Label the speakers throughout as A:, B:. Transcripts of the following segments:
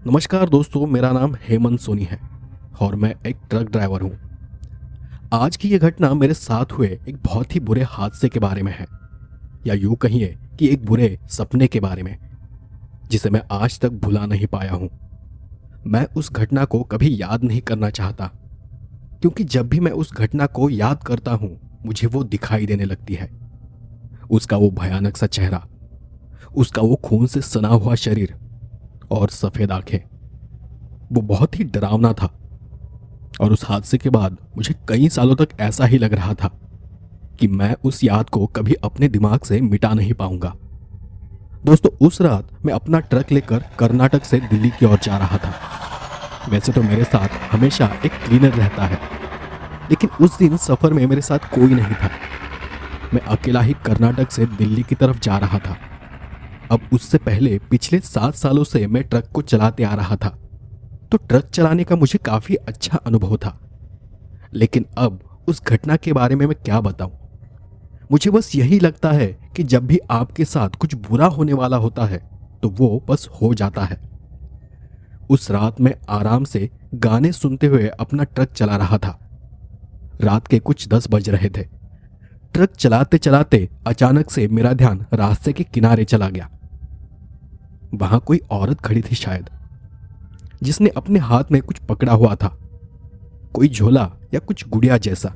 A: नमस्कार दोस्तों, मेरा नाम हेमंत सोनी है और मैं एक ट्रक ड्राइवर हूँ। आज की ये घटना मेरे साथ हुए एक बहुत ही बुरे हादसे के बारे में है, या यूँ कहिए कि एक बुरे सपने के बारे में, जिसे मैं आज तक भुला नहीं पाया हूँ। मैं उस घटना को कभी याद नहीं करना चाहता, क्योंकि जब भी मैं उस घटना को याद करता हूँ मुझे वो दिखाई देने लगती है। उसका वो भयानक सा चेहरा, उसका वो खून से सना हुआ शरीर और सफ़ेद आंखें, वो बहुत ही डरावना था। और उस हादसे के बाद मुझे कई सालों तक ऐसा ही लग रहा था कि मैं उस याद को कभी अपने दिमाग से मिटा नहीं पाऊंगा। दोस्तों, उस रात मैं अपना ट्रक लेकर कर्नाटक से दिल्ली की ओर जा रहा था। वैसे तो मेरे साथ हमेशा एक क्लीनर रहता है, लेकिन उस दिन सफर में मेरे साथ कोई नहीं था। मैं अकेला ही कर्नाटक से दिल्ली की तरफ जा रहा था। अब उससे पहले पिछले 7 सालों से मैं ट्रक को चलाते आ रहा था, तो ट्रक चलाने का मुझे काफी अच्छा अनुभव था। लेकिन अब उस घटना के बारे में मैं क्या बताऊं। मुझे बस यही लगता है कि जब भी आपके साथ कुछ बुरा होने वाला होता है तो वो बस हो जाता है। उस रात मैं आराम से गाने सुनते हुए अपना ट्रक चला रहा था। रात के कुछ 10 बज रहे थे। ट्रक चलाते चलाते अचानक से मेरा ध्यान रास्ते के किनारे चला गया। वहां कोई औरत खड़ी थी, शायद जिसने अपने हाथ में कुछ पकड़ा हुआ था, कोई झोला या कुछ गुड़िया जैसा।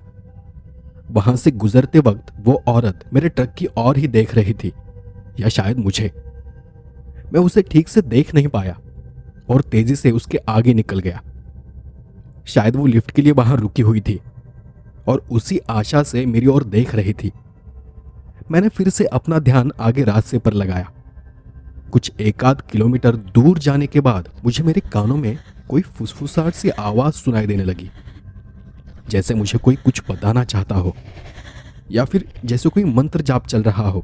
A: वहां से गुजरते वक्त वो औरत मेरे ट्रक की ओर ही देख रही थी, या शायद मुझे। मैं उसे ठीक से देख नहीं पाया और तेजी से उसके आगे निकल गया। शायद वो लिफ्ट के लिए वहां रुकी हुई थी और उसी आशा से मेरी ओर देख रही थी। मैंने फिर से अपना ध्यान आगे रास्ते पर लगाया। कुछ एक आध किलोमीटर दूर जाने के बाद मुझे मेरे कानों में कोई फुसफुसाहट सी आवाज सुनाई देने लगी, जैसे मुझे कोई कुछ बताना चाहता हो, या फिर जैसे कोई मंत्र जाप चल रहा हो।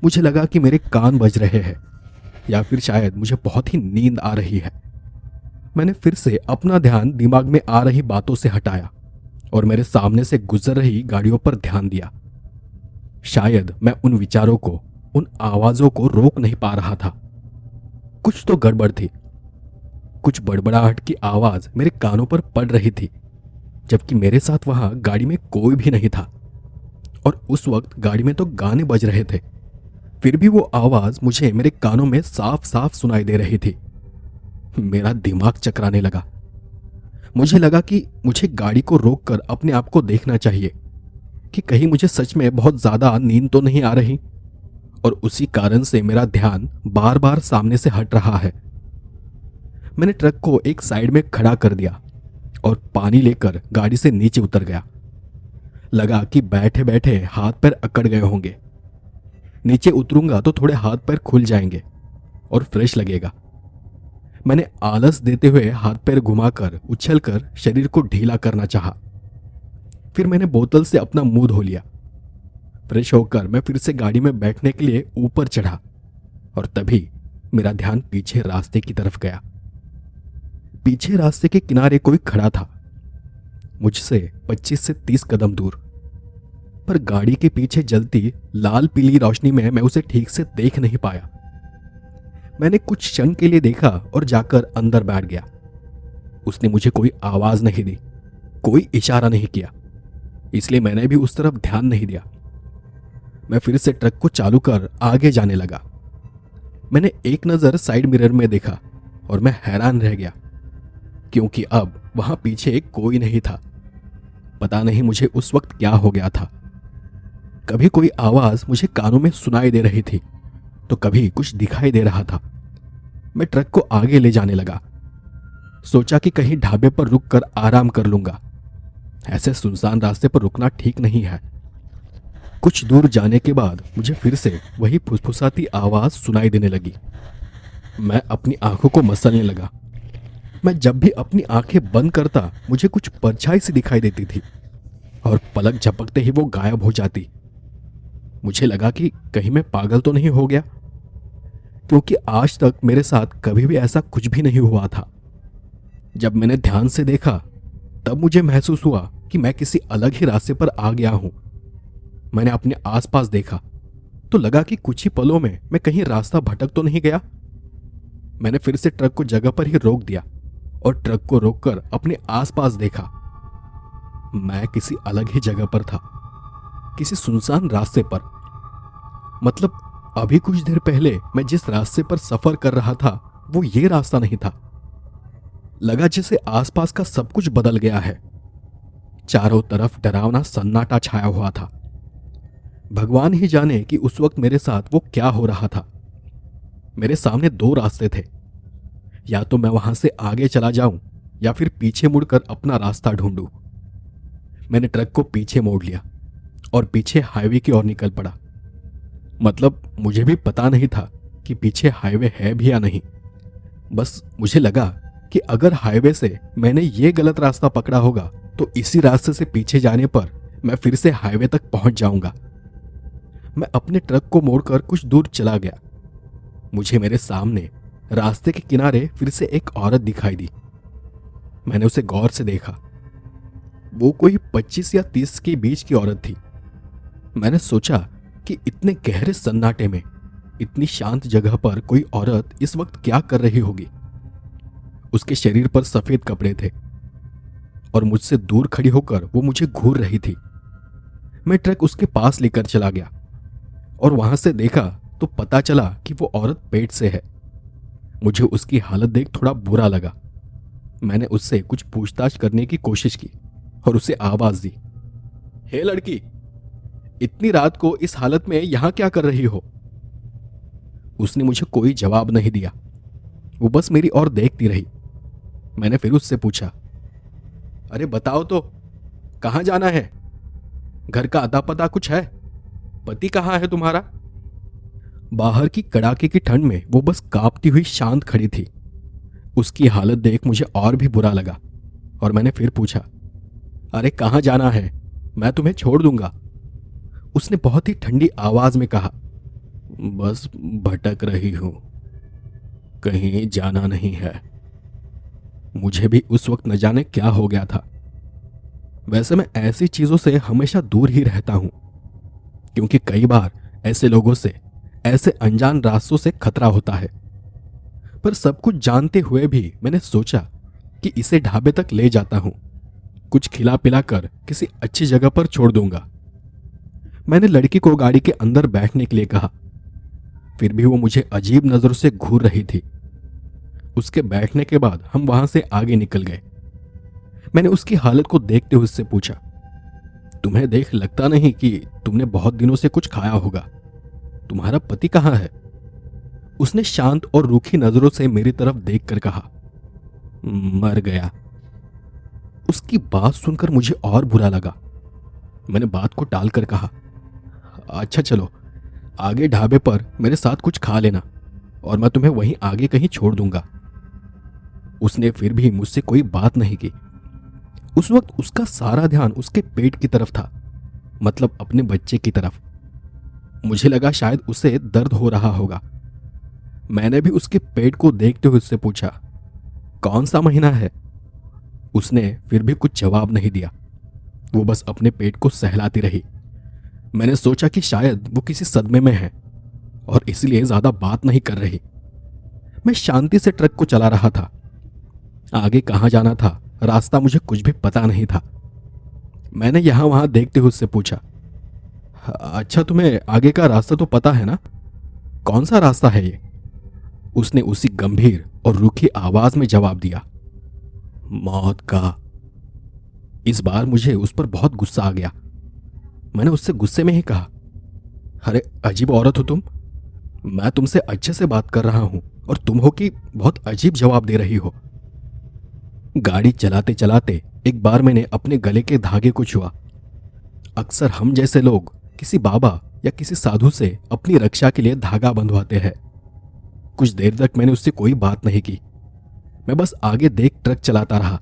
A: मुझे लगा कि मेरे कान बज रहे हैं, या फिर शायद मुझे बहुत ही नींद आ रही है। मैंने फिर से अपना ध्यान दिमाग में आ रही बातों से हटाया और मेरे सामने से गुजर रही गाड़ियों पर ध्यान दिया। शायद मैं उन विचारों को, उन आवाजों को रोक नहीं पा रहा था। कुछ तो गड़बड़ थी। कुछ बड़बड़ाहट की आवाज मेरे कानों पर पड़ रही थी, जबकि मेरे साथ वहां गाड़ी में कोई भी नहीं था। और उस वक्त गाड़ी में तो गाने बज रहे थे, फिर भी वो आवाज मुझे मेरे कानों में साफ साफ सुनाई दे रही थी। मेरा दिमाग चकराने लगा। मुझे लगा कि मुझे गाड़ी को रोककर अपने आप को देखना चाहिए कि कहीं मुझे सच में बहुत ज्यादा नींद तो नहीं आ रही, और उसी कारण से मेरा ध्यान बार बार सामने से हट रहा है। मैंने ट्रक को एक साइड में खड़ा कर दिया और पानी लेकर गाड़ी से नीचे उतर गया। लगा कि बैठे बैठे हाथ पैर अकड़ गए होंगे। नीचे उतरूंगा तो थोड़े हाथ पैर खुल जाएंगे और फ्रेश लगेगा। मैंने आलस देते हुए हाथ पैर घुमाकर उछलकर शरीर को ढीला करना चाहा। फिर मैंने बोतल से अपना मुंह धो लिया। फ्रेश होकर मैं फिर से गाड़ी में बैठने के लिए ऊपर चढ़ा, और तभी मेरा ध्यान पीछे रास्ते की तरफ गया। पीछे रास्ते के किनारे कोई खड़ा था, मुझसे 25 से 30 कदम दूर। पर गाड़ी के पीछे जलती लाल पीली रोशनी में मैं उसे ठीक से देख नहीं पाया। मैंने कुछ क्षण के लिए देखा और जाकर अंदर बैठ गया। उसने मुझे कोई आवाज नहीं दी, कोई इशारा नहीं किया, इसलिए मैंने भी उस तरफ ध्यान नहीं दिया। मैं फिर से ट्रक को चालू कर आगे जाने लगा। मैंने एक नजर साइड मिरर में देखा और मैं हैरान रह गया, क्योंकि अब वहां पीछे कोई नहीं था। पता नहीं मुझे उस वक्त क्या हो गया था। कभी कोई आवाज मुझे कानों में सुनाई दे रही थी, तो कभी कुछ दिखाई दे रहा था। मैं ट्रक को आगे ले जाने लगा। सोचा कि कहीं ढाबे पर रुककर आराम कर लूंगा। ऐसे सुनसान रास्ते पर रुकना ठीक नहीं है। कुछ दूर जाने के बाद मुझे फिर से वही फुसफुसाती आवाज सुनाई देने लगी। मैं अपनी आंखों को मसलने लगा। मैं जब भी अपनी आंखें बंद करता मुझे कुछ परछाई सी दिखाई देती थी, और पलक झपकते ही वो गायब हो जाती। मुझे लगा कि कहीं मैं पागल तो नहीं हो गया, क्योंकि आज तक मेरे साथ कभी भी ऐसा कुछ भी नहीं हुआ था। जब मैंने ध्यान से देखा तब मुझे महसूस हुआ कि मैं किसी अलग ही रास्ते पर आ गया हूं। मैंने अपने आसपास देखा तो लगा कि कुछ ही पलों में मैं कहीं रास्ता भटक तो नहीं गया। मैंने फिर से ट्रक को जगह पर ही रोक दिया और ट्रक को रोककर अपने आसपास देखा। मैं किसी अलग ही जगह पर था, किसी सुनसान रास्ते पर। मतलब अभी कुछ देर पहले मैं जिस रास्ते पर सफर कर रहा था वो ये रास्ता नहीं था। लगा जैसे आसपास का सब कुछ बदल गया है। चारों तरफ डरावना सन्नाटा छाया हुआ था। भगवान ही जाने कि उस वक्त मेरे साथ वो क्या हो रहा था। मेरे सामने दो रास्ते थे, या तो मैं वहां से आगे चला जाऊं या फिर पीछे मुड़कर अपना रास्ता ढूंढूं। मैंने ट्रक को पीछे मोड़ लिया और पीछे हाईवे की ओर निकल पड़ा। मतलब मुझे भी पता नहीं था कि पीछे हाईवे है भी या नहीं। बस मुझे लगा कि अगर हाईवे से मैंने ये गलत रास्ता पकड़ा होगा तो इसी रास्ते से पीछे जाने पर मैं फिर से हाईवे तक पहुंच जाऊंगा। मैं अपने ट्रक को मोड़कर कुछ दूर चला गया। मुझे मेरे सामने रास्ते के किनारे फिर से एक औरत दिखाई दी। मैंने उसे गौर से देखा। वो कोई 25 या 30 के बीच की औरत थी। मैंने सोचा कि इतने गहरे सन्नाटे में इतनी शांत जगह पर कोई औरत इस वक्त क्या कर रही होगी। उसके शरीर पर सफेद कपड़े थे और मुझसे दूर खड़ी होकर वो मुझे घूर रही थी। मैं ट्रक उसके पास लेकर चला गया और वहां से देखा तो पता चला कि वो औरत पेट से है। मुझे उसकी हालत देख थोड़ा बुरा लगा। मैंने उससे कुछ पूछताछ करने की कोशिश की और उसे आवाज दी, हे लड़की, इतनी रात को इस हालत में यहां क्या कर रही हो? उसने मुझे कोई जवाब नहीं दिया। वो बस मेरी ओर देखती रही। मैंने फिर उससे पूछा, अरे बताओ तो, कहां जाना है? घर का अता पता कुछ है? पति कहां है तुम्हारा? बाहर की कड़ाके की ठंड में वो बस कांपती हुई शांत खड़ी थी। उसकी हालत देख मुझे और भी बुरा लगा और मैंने फिर पूछा, अरे कहां जाना है? मैं तुम्हें छोड़ दूंगा। उसने बहुत ही ठंडी आवाज में कहा, बस भटक रही हूं, कहीं जाना नहीं है। मुझे भी उस वक्त न जाने क्या हो गया था। वैसे मैं ऐसी चीजों से हमेशा दूर ही रहता हूं, क्योंकि कई बार ऐसे लोगों से, ऐसे अनजान रास्तों से खतरा होता है। पर सब कुछ जानते हुए भी मैंने सोचा कि इसे ढाबे तक ले जाता हूं, कुछ खिला पिला कर किसी अच्छी जगह पर छोड़ दूंगा। मैंने लड़की को गाड़ी के अंदर बैठने के लिए कहा, फिर भी वो मुझे अजीब नजरों से घूर रही थी। उसके बैठने के बाद हम वहां से आगे निकल गए। मैंने उसकी हालत को देखते हुए उससे पूछा, तुम्हें देख लगता नहीं कि तुमने बहुत दिनों से कुछ खाया होगा। तुम्हारा पति कहाँ है? उसने शांत और रूखी नजरों से मेरी तरफ देखकर कहा, मर गया। उसकी बात सुनकर मुझे और बुरा लगा। मैंने बात को टालकर कहा, अच्छा चलो, आगे ढाबे पर मेरे साथ कुछ खा लेना और मैं तुम्हें वहीं आगे कहीं छोड़ दूंगा। उसने फिर भी मुझसे कोई बात नहीं की। उस वक्त उसका सारा ध्यान उसके पेट की तरफ था, मतलब अपने बच्चे की तरफ। मुझे लगा शायद उसे दर्द हो रहा होगा। मैंने भी उसके पेट को देखते हुए उससे पूछा, कौन सा महीना है? उसने फिर भी कुछ जवाब नहीं दिया। वो बस अपने पेट को सहलाती रही। मैंने सोचा कि शायद वो किसी सदमे में है और इसलिए ज्यादा बात नहीं कर रही। मैं शांति से ट्रक को चला रहा था। आगे कहां जाना था, रास्ता मुझे कुछ भी पता नहीं था। मैंने यहां वहां देखते हुए उससे पूछा, अच्छा तुम्हें आगे का रास्ता तो पता है ना? कौन सा रास्ता है ये? उसने उसी गंभीर और रूखी आवाज में जवाब दिया, मौत का। इस बार मुझे उस पर बहुत गुस्सा आ गया। मैंने उससे गुस्से में ही कहा, अरे अजीब औरत हो तुम। मैं तुमसे अच्छे से बात कर रहा हूं और तुम हो कि बहुत अजीब जवाब दे रही हो। गाड़ी चलाते चलाते एक बार मैंने अपने गले के धागे को छुआ। अक्सर हम जैसे लोग किसी बाबा या किसी साधु से अपनी रक्षा के लिए धागा बंधवाते हैं। कुछ देर तक मैंने उससे कोई बात नहीं की। मैं बस आगे देख ट्रक चलाता रहा।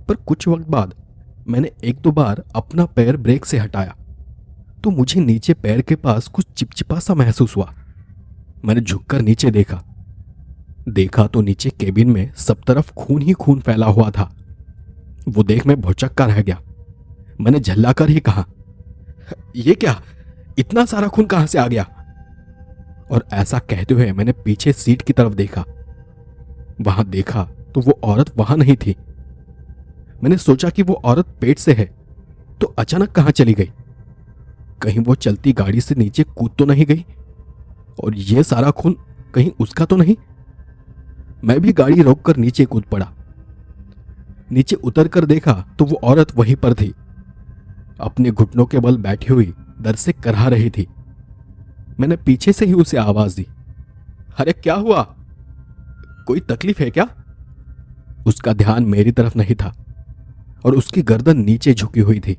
A: पर कुछ वक्त बाद मैंने एक दो बार अपना पैर ब्रेक से हटाया तो मुझे नीचे पैर के पास कुछ चिपचिपा सा महसूस हुआ। मैंने झुककर नीचे देखा तो नीचे केबिन में सब तरफ खून ही खून फैला हुआ था। वो देख मैं भौचक्का रह गया। मैंने झल्लाकर ही कहा, ये क्या, इतना सारा खून कहां से आ गया? और ऐसा कहते हुए मैंने पीछे सीट की तरफ देखा वहां देखा तो वो औरत वहां नहीं थी। मैंने सोचा कि वो औरत पेट से है, तो अचानक कहां चली गई? कहीं वो चलती गाड़ी से नीचे कूद तो नहीं गई? और ये सारा खून कहीं उसका तो नहीं? मैं भी गाड़ी रोककर नीचे कूद पड़ा। नीचे उतर कर देखा तो वो औरत वहीं पर थी, अपने घुटनों के बल बैठी हुई दर्द से कराह रही थी। मैंने पीछे से ही उसे आवाज दी, अरे क्या हुआ? कोई तकलीफ है क्या? उसका ध्यान मेरी तरफ नहीं था और उसकी गर्दन नीचे झुकी हुई थी।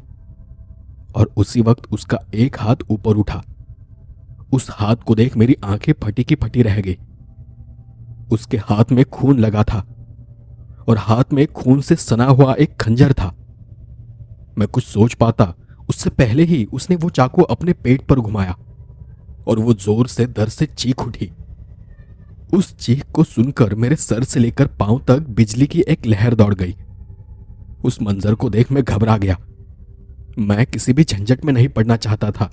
A: और उसी वक्त उसका एक हाथ ऊपर उठा। उस हाथ को देख मेरी आंखें फटी की फटी रह गई। उसके हाथ में खून लगा था और हाथ में खून से सना हुआ एक खंजर था। मैं कुछ सोच पाता उससे पहले ही उसने वो चाकू अपने पेट पर घुमाया और वो जोर से दर्द से चीख उठी। उस चीख को सुनकर मेरे सर से लेकर पांव तक बिजली की एक लहर दौड़ गई। उस मंजर को देख मैं घबरा गया। मैं किसी भी झंझट में नहीं पड़ना चाहता था,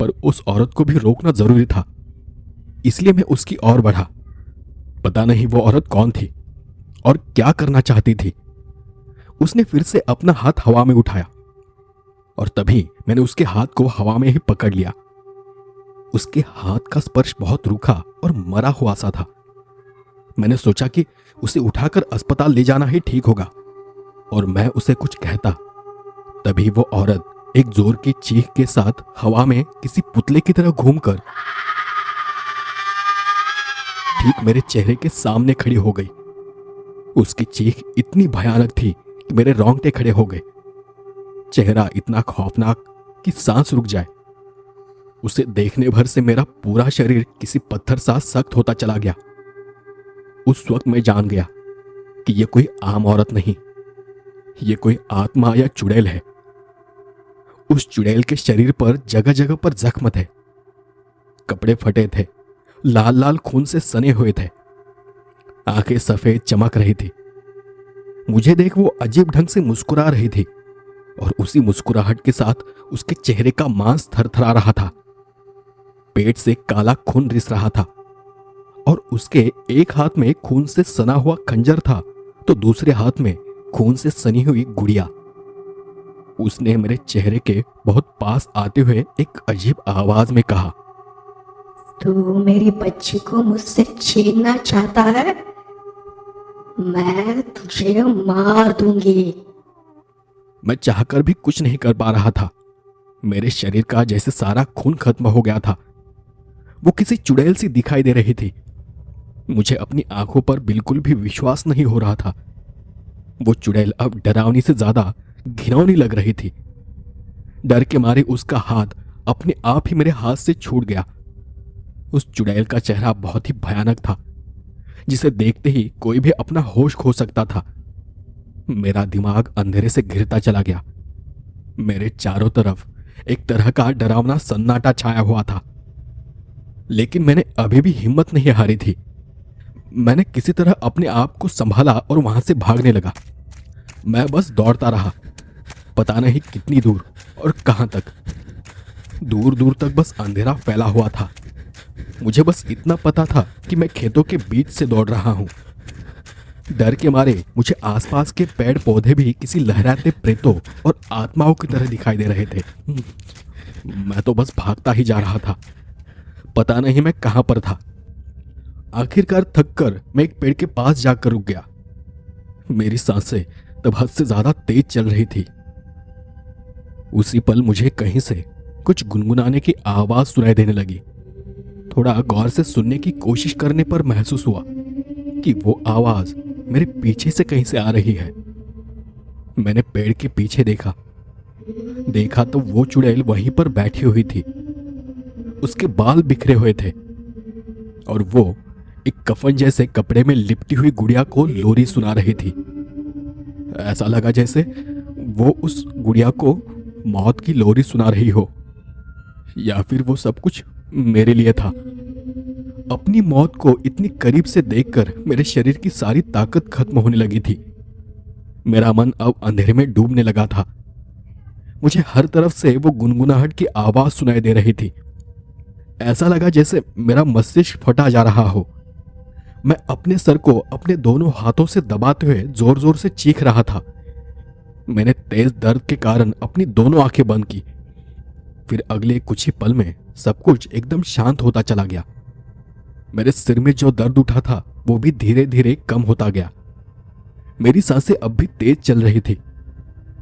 A: पर उस औरत को भी रोकना जरूरी था, इसलिए मैं उसकी ओर बढ़ा। पता नहीं वो औरत कौन थी और क्या करना चाहती थी। उसने फिर से अपना हाथ हवा में उठाया और तभी मैंने उसके हाथ को हवा में ही पकड़ लिया। उसके हाथ का स्पर्श बहुत रूखा और मरा हुआ सा था। मैंने सोचा कि उसे उठाकर अस्पताल ले जाना ही ठीक होगा और मैं उसे कुछ कहता, तभी वो औरत एक जोर की चीख के साथ हवा में किसी पुतले की तरह घूमकर ठीक मेरे चेहरे के सामने खड़ी हो गई। उसकी चीख इतनी भयानक थी कि मेरे रोंगटे खड़े हो गए। चेहरा इतना खौफनाक कि सांस रुक जाए। उसे देखने भर से मेरा पूरा शरीर किसी पत्थर सा सख्त होता चला गया। उस वक्त मैं जान गया कि यह कोई आम औरत नहीं, यह कोई आत्मा या चुड़ैल है। उस चुड़ैल के शरीर पर जगह जगह पर जख्म थे, कपड़े फटे थे, लाल लाल खून से सने हुए थे, आंखें सफेद चमक रही थी। मुझे देख वो अजीब ढंग से मुस्कुरा रही थी और उसी मुस्कुराहट के साथ उसके चेहरे का मांस थरथरा रहा था। पेट से काला खून रिस रहा था और उसके एक हाथ में खून से सना हुआ खंजर था तो दूसरे हाथ में खून से सनी हुई गुड़िया। उसने मेरे चेहरे के बहुत पास आते हुए एक अजीब आवाज में कहा,
B: तू मेरी बच्ची को मुझसे छीनना चाहता है? मैं तुझे मार दूंगी।
A: मैं चाहकर भी कुछ नहीं कर पा रहा था। मेरे शरीर का जैसे सारा खून खत्म हो गया था। वो किसी चुड़ैल सी दिखाई दे रही थी। मुझे अपनी आंखों पर बिल्कुल भी विश्वास नहीं हो रहा था। वो चुड़ैल अब डरावनी से ज्यादा घिनौनी लग रही थी। डर के मारे उसका हाथ अपने आप ही मेरे हाथ से छूट गया। उस चुड़ैल का चेहरा बहुत ही भयानक था, जिसे देखते ही कोई भी अपना होश खो सकता था। मेरा दिमाग अंधेरे से घिरता चला गया। मेरे चारों तरफ एक तरह का डरावना सन्नाटा छाया हुआ था, लेकिन मैंने अभी भी हिम्मत नहीं हारी थी। मैंने किसी तरह अपने आप को संभाला और वहां से भागने लगा। मैं बस दौड़ता रहा, पता नहीं कितनी दूर और कहां तक। दूर दूर तक बस अंधेरा फैला हुआ था। मुझे बस इतना पता था कि मैं खेतों के बीच से दौड़ रहा हूं। डर के मारे मुझे आसपास के पेड़ पौधे भी किसी लहराते प्रेतों और आत्माओं की तरह दिखाई दे रहे थे। मैं तो बस भागता ही जा रहा था, पता नहीं मैं कहां पर था। आखिरकार थककर मैं एक पेड़ के पास जाकर रुक गया। मेरी सांसें तब हद से ज्यादा तेज चल रही थी। उसी पल मुझे कहीं से कुछ गुनगुनाने की आवाज सुनाई देने लगी। थोड़ा गौर से सुनने की कोशिश करने पर महसूस हुआ कि वो आवाज मेरे पीछे से कहीं से आ रही है। मैंने पेड़ के पीछे देखा तो वो चुड़ैल वहीं पर बैठी हुई थी। उसके बाल बिखरे हुए थे और वो एक कफन जैसे कपड़े में लिपटी हुई गुड़िया को लोरी सुना रही थी। ऐसा लगा जैसे वो उस गुड़िया को मौत की लोरी सुना रही हो, या फिर वो सब कुछ मेरे लिए था। अपनी मौत को इतनी करीब से देखकर मेरे शरीर की सारी ताकत खत्म होने लगी थी। मेरा मन अब अंधेरे में डूबने लगा था। मुझे हर तरफ से वो गुनगुनाहट की आवाज सुनाई दे रही थी। ऐसा लगा जैसे मेरा मस्तिष्क फटा जा रहा हो। मैं अपने सर को अपने दोनों हाथों से दबाते हुए जोर जोर से चीख रहा था। मैंने तेज दर्द के कारण अपनी दोनों आंखें बंद की। फिर अगले कुछ ही पल में सब कुछ एकदम शांत होता चला गया। मेरे सिर में जो दर्द उठा था वो भी धीरे धीरे कम होता गया। मेरी सांसें अब भी तेज चल रही थी।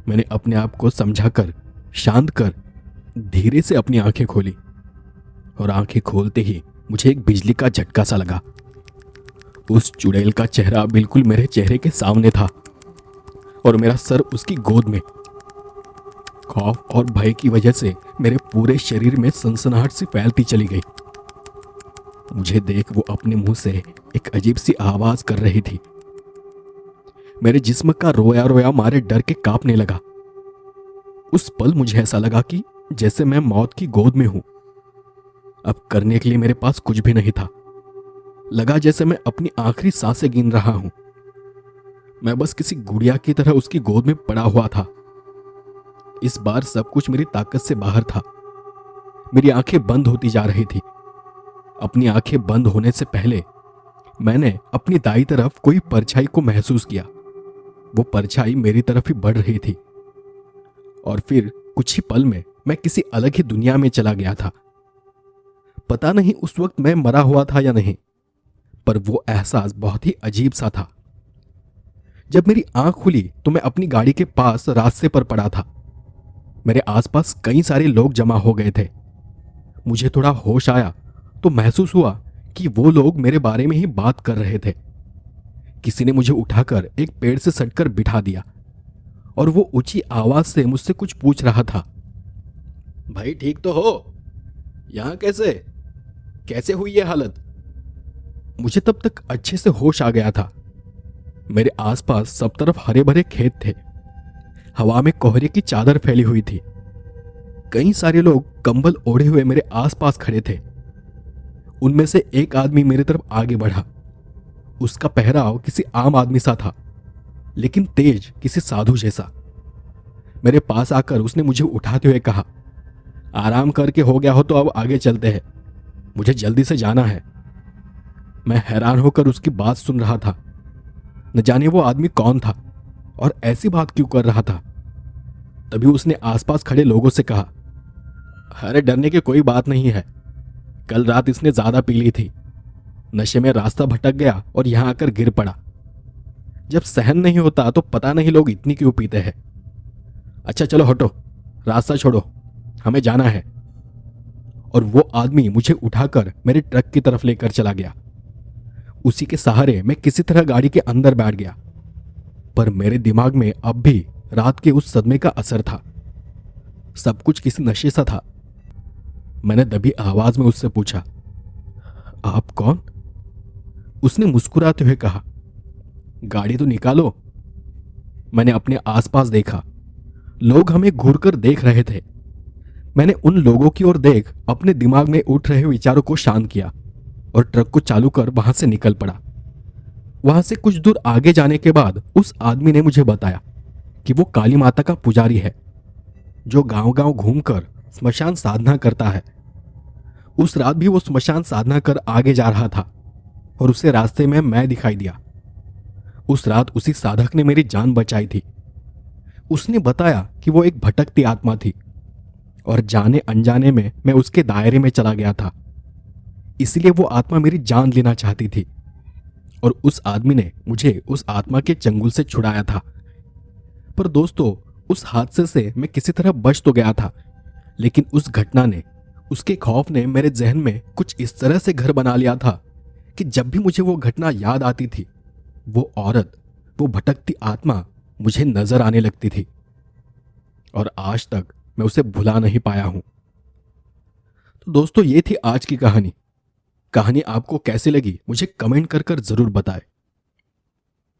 A: मैंने अपने आप को समझाकर, शांत कर धीरे से अपनी आंखें खोली और आंखें खोलते ही मुझे एक बिजली का झटका सा लगा। उस चुड़ैल का चेहरा बिल्कुल मेरे चेहरे के सामने था और मेरा सर उसकी गोद में। खौफ और भय की वजह से मेरे पूरे शरीर में सनसनाहट सी फैलती चली गई। मुझे देख वो अपने मुंह से एक अजीब सी आवाज कर रही थी। मेरे जिस्म का रोया रोया मारे डर के कांपने लगा। उस पल मुझे ऐसा लगा कि जैसे मैं मौत की गोद में हूं। अब करने के लिए मेरे पास कुछ भी नहीं था। लगा जैसे मैं अपनी आखिरी सांसें गिन रहा हूं। मैं बस किसी गुड़िया की तरह उसकी गोद में पड़ा हुआ था। इस बार सब कुछ मेरी ताकत से बाहर था। मेरी आंखें बंद होती जा रही थी। अपनी आंखें बंद होने से पहले मैंने अपनी दाईं तरफ कोई परछाई को महसूस किया। वो परछाई मेरी तरफ ही बढ़ रही थी और फिर कुछ ही पल में मैं किसी अलग ही दुनिया में चला गया था। पता नहीं उस वक्त मैं मरा हुआ था या नहीं, पर वो एहसास बहुत ही अजीब सा था। जब मेरी आंख खुली तो मैं अपनी गाड़ी के पास रास्ते पर पड़ा था। मेरे आसपास कई सारे लोग जमा हो गए थे। मुझे थोड़ा होश आया तो महसूस हुआ कि वो लोग मेरे बारे में ही बात कर रहे थे। किसी ने मुझे उठाकर एक पेड़ से सटकर बिठा दिया और वो ऊंची आवाज से मुझसे कुछ पूछ रहा था। भाई ठीक तो हो? यहां कैसे कैसे हुई ये हालत? मुझे तब तक अच्छे से होश आ गया था। मेरे आसपास सब तरफ हरे भरे खेत थे। हवा में कोहरे की चादर फैली हुई थी। कई सारे लोग कंबल ओढ़े हुए मेरे आसपास खड़े थे। उनमें से एक आदमी मेरी तरफ आगे बढ़ा। उसका पहराव किसी आम आदमी सा था, लेकिन तेज किसी साधु जैसा। मेरे पास आकर उसने मुझे उठाते हुए कहा, आराम करके हो गया हो तो अब आगे चलते हैं, मुझे जल्दी से जाना है। मैं हैरान होकर उसकी बात सुन रहा था। न जाने वो आदमी कौन था और ऐसी बात क्यों कर रहा था। तभी उसने आसपास खड़े लोगों से कहा, अरे डरने की कोई बात नहीं है। कल रात इसने ज्यादा पी ली थी, नशे में रास्ता भटक गया और यहां आकर गिर पड़ा। जब सहन नहीं होता तो पता नहीं लोग इतनी क्यों पीते हैं। अच्छा चलो हटो, रास्ता छोड़ो, हमें जाना है। और वो आदमी मुझे उठाकर मेरे ट्रक की तरफ लेकर चला गया। उसी के सहारे मैं किसी तरह गाड़ी के अंदर बैठ गया, पर मेरे दिमाग में अब भी रात के उस सदमे का असर था। सब कुछ किसी नशे सा था। मैंने दबी आवाज में उससे पूछा, आप कौन? उसने मुस्कुराते हुए कहा, गाड़ी तो निकालो। मैंने अपने आसपास देखा। लोग हमें घूरकर देख रहे थे। मैंने उन लोगों की ओर देख अपने दिमाग में उठ रहे विचारों को शांत किया और ट्रक को चालू कर वहां से निकल पड़ा। वहां से कुछ दूर आगे जाने के बाद उस आदमी ने मुझे बताया कि वो काली माता का पुजारी है, जो गांव-गांव घूमकर स्मशान साधना करता है। उस रात भी वो स्मशान साधना कर आगे जा रहा था और उसे रास्ते में मैं दिखाई दिया। उस रात उसी साधक ने मेरी जान बचाई थी। उसने बताया कि वो एक भटकती आत्मा थी और जाने अनजाने में मैं उसके दायरे में चला गया था। इसलिए वो आत्मा मेरी जान लेना चाहती थी और उस आदमी ने मुझे उस आत्मा के चंगुल से छुड़ाया था। पर दोस्तों, उस हादसे से मैं किसी तरह बच तो गया था, लेकिन उस घटना ने, उसके खौफ ने मेरे जहन में कुछ इस तरह से घर बना लिया था कि जब भी मुझे वो घटना याद आती थी, वो औरत, वो भटकती आत्मा मुझे नजर आने लगती थी और आज तक मैं उसे भुला नहीं पाया हूं। तो दोस्तों, ये थी आज की कहानी। कहानी आपको कैसी लगी मुझे कमेंट कर जरूर बताएं।